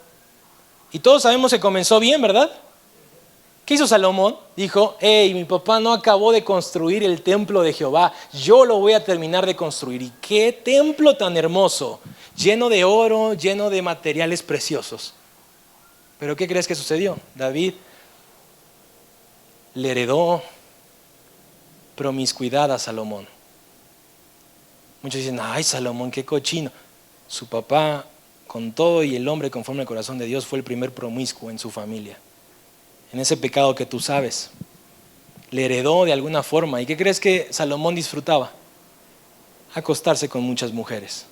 y todos sabemos que comenzó bien, ¿verdad? ¿Qué hizo Salomón? Dijo: mi papá no acabó de construir el templo de Jehová, yo lo voy a terminar de construir. ¿Y qué templo tan hermoso? Lleno de oro, lleno de materiales preciosos. ¿Pero qué crees que sucedió? David le heredó promiscuidad a Salomón. Muchos dicen: ay, Salomón, qué cochino. Su papá, con todo y el hombre conforme al corazón de Dios, fue el primer promiscuo en su familia. En ese pecado que tú sabes, le heredó de alguna forma. ¿Y qué crees que Salomón disfrutaba? Acostarse con muchas mujeres.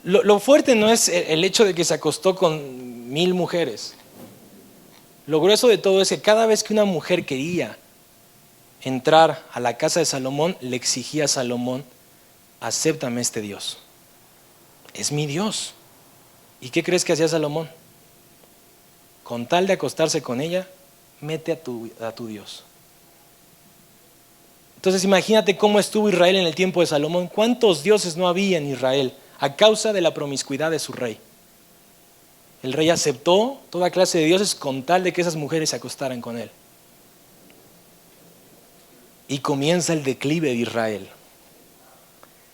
Lo fuerte no es el hecho de que se acostó con 1000 mujeres. Lo grueso de todo es que cada vez que una mujer quería entrar a la casa de Salomón, le exigía a Salomón: acéptame este Dios, es mi Dios. ¿Y qué crees que hacía Salomón? Con tal de acostarse con ella, mete a tu Dios. Entonces imagínate cómo estuvo Israel en el tiempo de Salomón. ¿Cuántos dioses no había en Israel a causa de la promiscuidad de su rey? El rey aceptó toda clase de dioses con tal de que esas mujeres se acostaran con él. Y comienza el declive de Israel.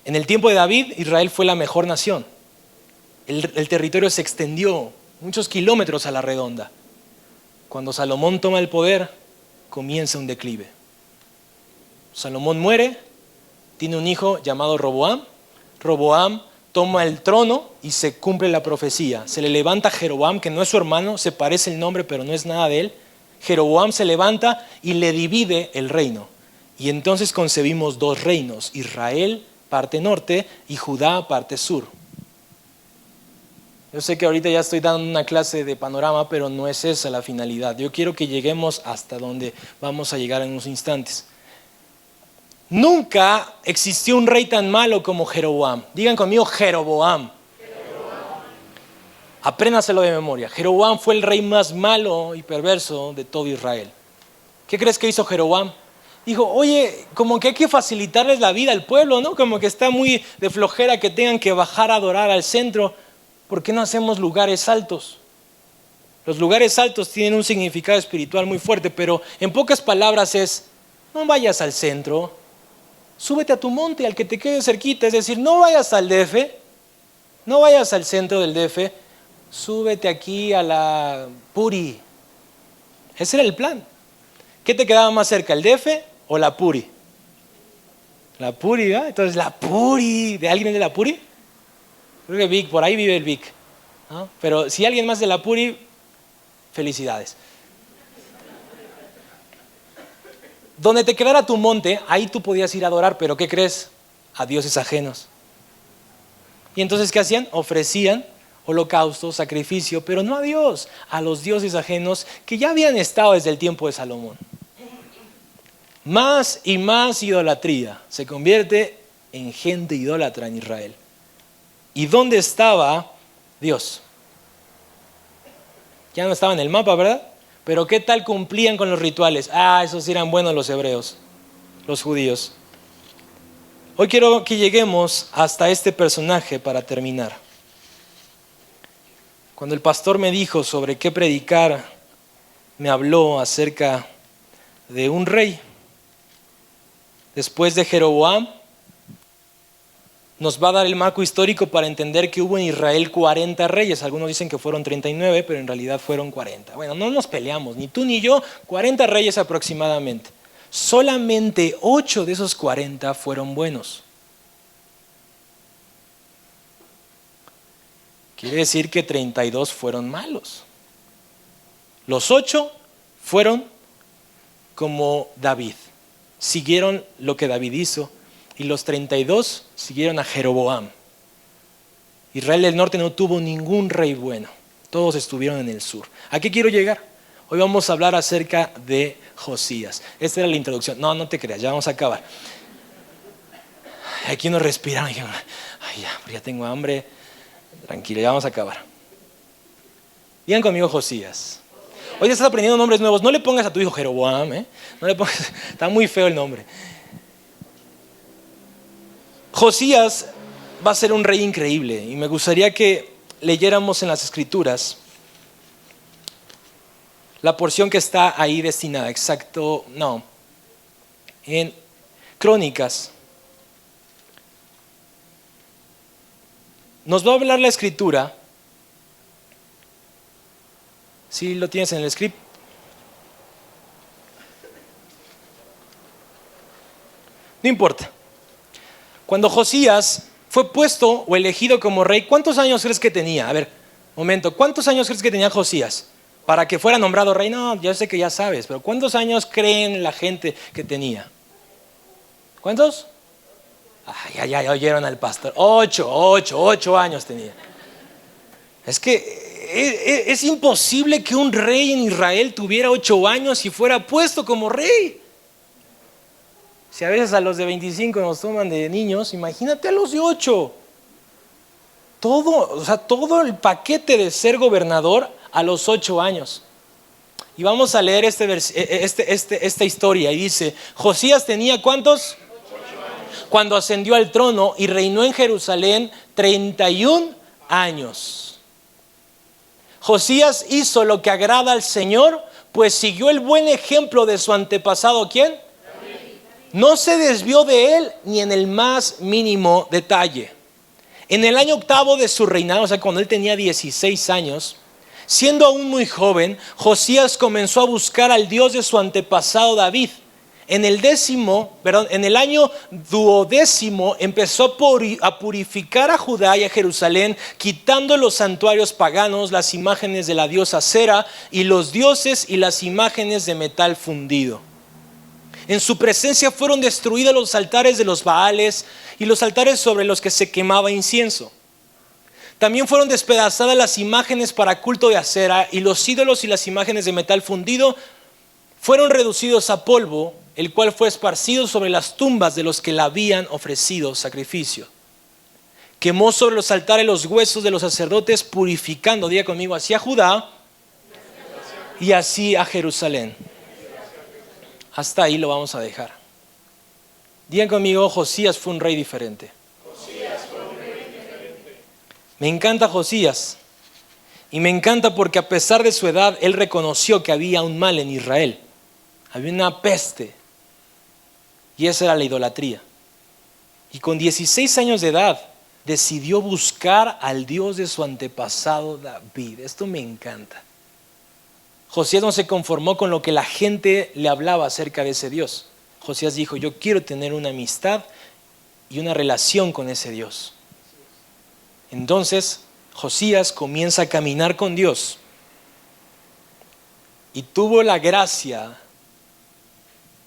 En el tiempo de David, Israel fue la mejor nación. El territorio se extendió muchos kilómetros a la redonda. Cuando Salomón toma el poder, comienza un declive. Salomón muere, tiene un hijo llamado Roboam. Roboam toma el trono y se cumple la profecía. Se le levanta Jeroboam, que no es su hermano, se parece el nombre, pero no es nada de él. Jeroboam se levanta y le divide el reino. Y entonces concebimos dos reinos, Israel, parte norte, y Judá, parte sur. Yo sé que ahorita ya estoy dando una clase de panorama, pero no es esa la finalidad. Yo quiero que lleguemos hasta donde vamos a llegar en unos instantes. Nunca existió un rey tan malo como Jeroboam. Digan conmigo, Jeroboam. Apréndaselo de memoria. Jeroboam fue el rey más malo y perverso de todo Israel. ¿Qué crees que hizo Jeroboam? Dijo, oye, como que hay que facilitarles la vida al pueblo, ¿no? Como que está muy de flojera que tengan que bajar a adorar al centro. ¿Por qué no hacemos lugares altos? Los lugares altos tienen un significado espiritual muy fuerte, pero en pocas palabras es, no vayas al centro, súbete a tu monte, al que te quede cerquita. Es decir, no vayas al DF, no vayas al centro del DF, súbete aquí a la Puri. Ese era el plan. ¿Qué te quedaba más cerca, el DF o la Puri? La Puri, ¿eh? Entonces la Puri, ¿de alguien de la Puri? Creo que Vic, por ahí vive el Vic, ¿no? Pero si alguien más de la Puri, felicidades. Donde te quedara tu monte, ahí tú podías ir a adorar, pero ¿qué crees? A dioses ajenos. Y entonces, ¿qué hacían? Ofrecían holocausto, sacrificio, pero no a Dios, a los dioses ajenos que ya habían estado desde el tiempo de Salomón. Más y más idolatría, se convierte en gente idólatra en Israel. ¿Y dónde estaba Dios? Ya no estaba en el mapa, ¿verdad? Pero ¿qué tal cumplían con los rituales? Esos sí eran buenos los hebreos, los judíos. Hoy quiero que lleguemos hasta este personaje para terminar. Cuando el pastor me dijo sobre qué predicar, me habló acerca de un rey. Después de Jeroboam, nos va a dar el marco histórico para entender que hubo en Israel 40 reyes. Algunos dicen que fueron 39, pero en realidad fueron 40. Bueno, no nos peleamos, ni tú ni yo, 40 reyes aproximadamente. Solamente 8 de esos 40 fueron buenos. Quiere decir que 32 fueron malos. Los 8 fueron como David. Siguieron lo que David hizo. Y los 32 siguieron a Jeroboam. Israel del norte no tuvo ningún rey bueno. Todos estuvieron en el sur. ¿A qué quiero llegar? Hoy vamos a hablar acerca de Josías. Esta era la introducción. No te creas, ya vamos a acabar. Aquí nos respiramos. Ya tengo hambre. Tranquilo, ya vamos a acabar. Digan conmigo Josías. Hoy estás aprendiendo nombres nuevos. No le pongas a tu hijo Jeroboam, ¿eh? No le pongas, está muy feo el nombre. Josías va a ser un rey increíble y me gustaría que leyéramos en las Escrituras la porción que está ahí destinada, en Crónicas. Nos va a hablar la Escritura, si lo tienes en el script. No importa. Cuando Josías fue puesto o elegido como rey, ¿cuántos años crees que tenía? A ver, momento, ¿cuántos años crees que tenía Josías para que fuera nombrado rey? No, yo sé que ya sabes, pero ¿cuántos años creen la gente que tenía? ¿Cuántos? Ya oyeron al pastor. 8 años tenía. Es que es imposible que un rey en Israel tuviera 8 años y fuera puesto como rey. Si a veces a los de 25 nos toman de niños, imagínate a los de 8. Todo el paquete de ser gobernador a los 8 años. Y vamos a leer esta historia y dice, Josías tenía ¿cuántos? 8 años. Cuando ascendió al trono y reinó en Jerusalén 31 años. Josías hizo lo que agrada al Señor, pues siguió el buen ejemplo de su antepasado, ¿quién? No se desvió de él ni en el más mínimo detalle. En el año 8º de su reinado, o sea, cuando él tenía 16 años, Siendo aún muy joven, Josías comenzó a buscar al Dios de su antepasado David. En el año 12 empezó a purificar a Judá y a Jerusalén, quitando los santuarios paganos, las imágenes de la diosa Cera y los dioses y las imágenes de metal fundido. En su presencia fueron destruidos los altares de los Baales y los altares sobre los que se quemaba incienso. También fueron despedazadas las imágenes para culto de Acera, y los ídolos y las imágenes de metal fundido fueron reducidos a polvo, el cual fue esparcido sobre las tumbas de los que le habían ofrecido sacrificio. Quemó sobre los altares los huesos de los sacerdotes, purificando, diga conmigo, así a Judá y así a Jerusalén. Hasta ahí lo vamos a dejar. Digan conmigo, Josías fue un rey diferente. Me encanta Josías, y me encanta porque a pesar de su edad, él reconoció que había un mal en Israel. Había una peste, y esa era la idolatría. Y con 16 años de edad, decidió buscar al Dios de su antepasado David. Esto me encanta. Josías no se conformó con lo que la gente le hablaba acerca de ese Dios. Josías dijo, yo quiero tener una amistad y una relación con ese Dios. Entonces, Josías comienza a caminar con Dios y tuvo la gracia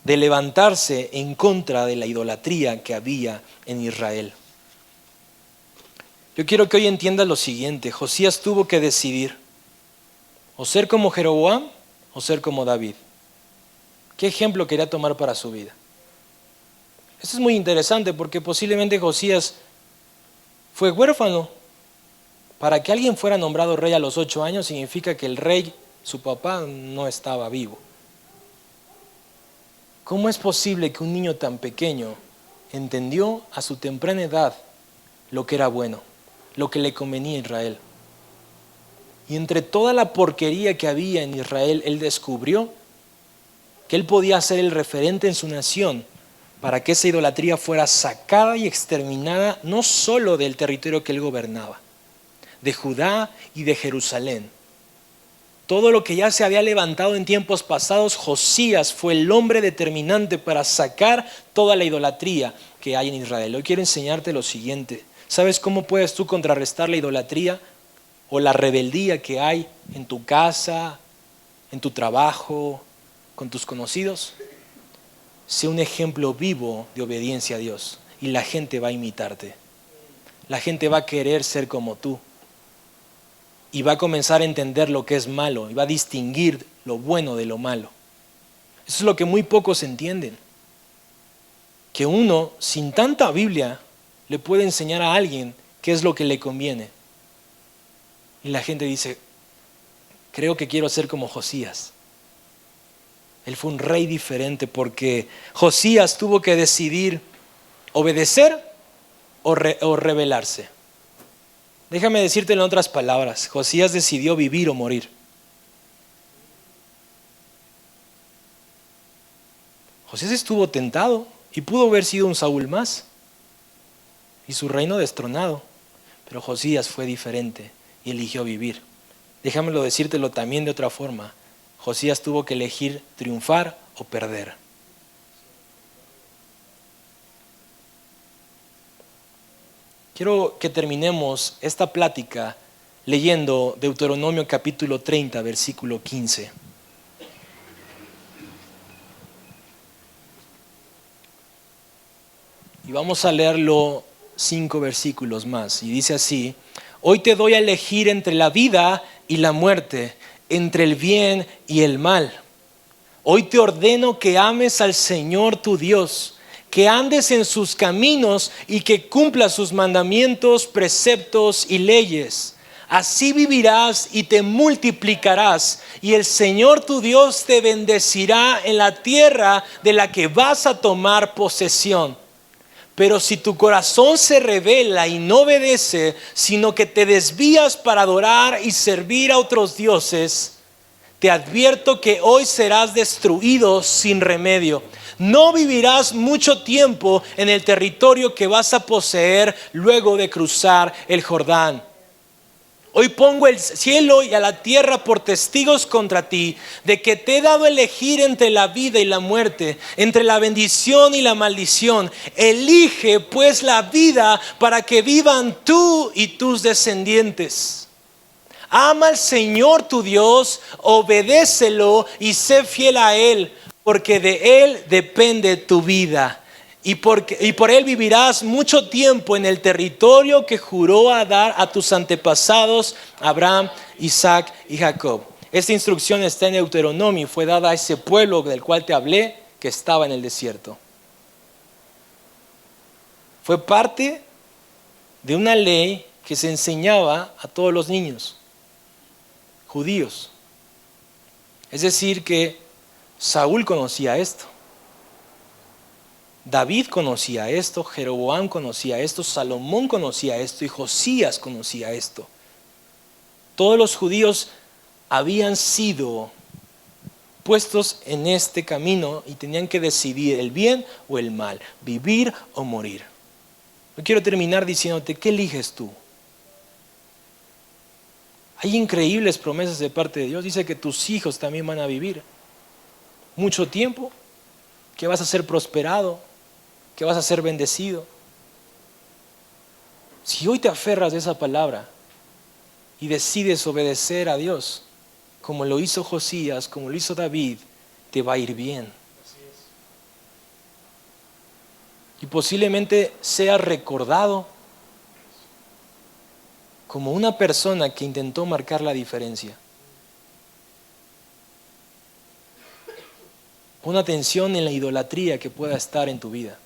de levantarse en contra de la idolatría que había en Israel. Yo quiero que hoy entiendas lo siguiente. Josías tuvo que decidir o ser como Jeroboam o ser como David. ¿Qué ejemplo quería tomar para su vida? Esto es muy interesante porque posiblemente Josías fue huérfano. Para que alguien fuera nombrado rey a los 8 años significa que el rey, su papá, no estaba vivo. ¿Cómo es posible que un niño tan pequeño entendió a su temprana edad lo que era bueno, lo que le convenía a Israel? Y entre toda la porquería que había en Israel, él descubrió que él podía ser el referente en su nación para que esa idolatría fuera sacada y exterminada no solo del territorio que él gobernaba, de Judá y de Jerusalén. Todo lo que ya se había levantado en tiempos pasados, Josías fue el hombre determinante para sacar toda la idolatría que hay en Israel. Hoy quiero enseñarte lo siguiente. ¿Sabes cómo puedes tú contrarrestar la idolatría o la rebeldía que hay en tu casa, en tu trabajo, con tus conocidos? Sé un ejemplo vivo de obediencia a Dios y la gente va a imitarte. La gente va a querer ser como tú. Y va a comenzar a entender lo que es malo y va a distinguir lo bueno de lo malo. Eso es lo que muy pocos entienden. Que uno, sin tanta Biblia, le puede enseñar a alguien qué es lo que le conviene. Y la gente dice, creo que quiero ser como Josías. Él fue un rey diferente porque Josías tuvo que decidir obedecer o rebelarse. Déjame decirte en otras palabras, Josías decidió vivir o morir. Josías estuvo tentado y pudo haber sido un Saúl más y su reino destronado, pero Josías fue diferente y eligió vivir. Déjamelo decírtelo también de otra forma, Josías tuvo que elegir triunfar o perder. Quiero que terminemos esta plática leyendo Deuteronomio capítulo 30, versículo 15. Y vamos a leerlo 5 versículos más. Y dice así, hoy te doy a elegir entre la vida y la muerte, entre el bien y el mal. Hoy te ordeno que ames al Señor tu Dios, que andes en sus caminos y que cumplas sus mandamientos, preceptos y leyes. Así vivirás y te multiplicarás, y el Señor tu Dios te bendecirá en la tierra de la que vas a tomar posesión. Pero si tu corazón se rebela y no obedece, sino que te desvías para adorar y servir a otros dioses, te advierto que hoy serás destruido sin remedio. No vivirás mucho tiempo en el territorio que vas a poseer luego de cruzar el Jordán. Hoy pongo el cielo y a la tierra por testigos contra ti, de que te he dado a elegir entre la vida y la muerte, entre la bendición y la maldición. Elige pues la vida para que vivan tú y tus descendientes. Ama al Señor tu Dios, obedécelo y sé fiel a Él, porque de Él depende tu vida. Y por Él vivirás mucho tiempo en el territorio que juró a dar a tus antepasados, Abraham, Isaac y Jacob. Esta instrucción está en Deuteronomio y fue dada a ese pueblo del cual te hablé, que estaba en el desierto. Fue parte de una ley que se enseñaba a todos los niños judíos. Es decir, que Saúl conocía esto. David conocía esto, Jeroboam conocía esto, Salomón conocía esto y Josías conocía esto. Todos los judíos habían sido puestos en este camino y tenían que decidir el bien o el mal, vivir o morir. Yo quiero terminar diciéndote, ¿qué eliges tú? Hay increíbles promesas de parte de Dios. Dice que tus hijos también van a vivir mucho tiempo, que vas a ser prosperado, que vas a ser bendecido. Si hoy te aferras de esa palabra y decides obedecer a Dios, como lo hizo Josías, como lo hizo David, te va a ir bien. Y posiblemente seas recordado como una persona que intentó marcar la diferencia. Pon atención en la idolatría que pueda estar en tu vida.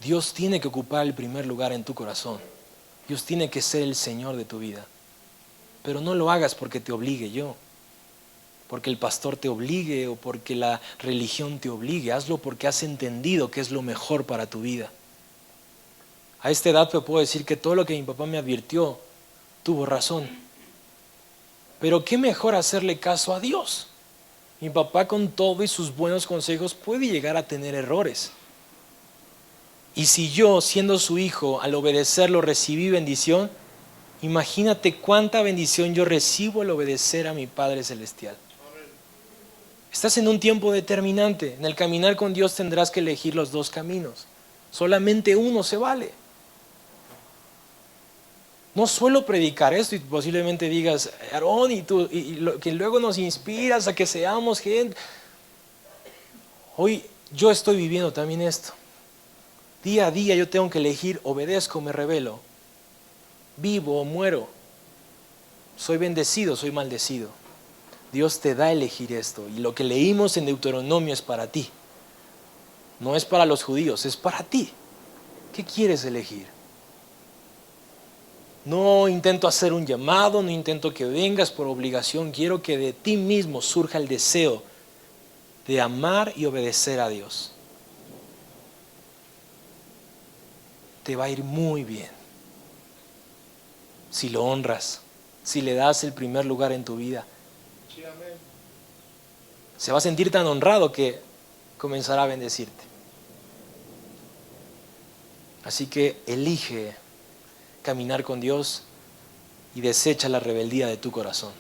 Dios tiene que ocupar el primer lugar en tu corazón. Dios tiene que ser el Señor de tu vida. Pero no lo hagas porque te obligue yo, porque el pastor te obligue o porque la religión te obligue. Hazlo porque has entendido que es lo mejor para tu vida. A esta edad te puedo decir que todo lo que mi papá me advirtió tuvo razón. Pero qué mejor hacerle caso a Dios. Mi papá, con todo y sus buenos consejos, puede llegar a tener errores. Y si yo, siendo su hijo, al obedecerlo recibí bendición, imagínate cuánta bendición yo recibo al obedecer a mi Padre Celestial. Estás en un tiempo determinante. En el caminar con Dios tendrás que elegir los dos caminos. Solamente uno se vale. No suelo predicar esto y posiblemente digas, Aarón, que luego nos inspiras a que seamos gente. Hoy yo estoy viviendo también esto. Día a día yo tengo que elegir, obedezco, me rebelo, vivo o muero, soy bendecido, soy maldecido. Dios te da a elegir esto y lo que leímos en Deuteronomio es para ti. No es para los judíos, es para ti. ¿Qué quieres elegir? No intento hacer un llamado, no intento que vengas por obligación, quiero que de ti mismo surja el deseo de amar y obedecer a Dios. Te va a ir muy bien si lo honras, si le das el primer lugar en tu vida. Se va a sentir tan honrado que comenzará a bendecirte. Así que elige caminar con Dios y desecha la rebeldía de tu corazón.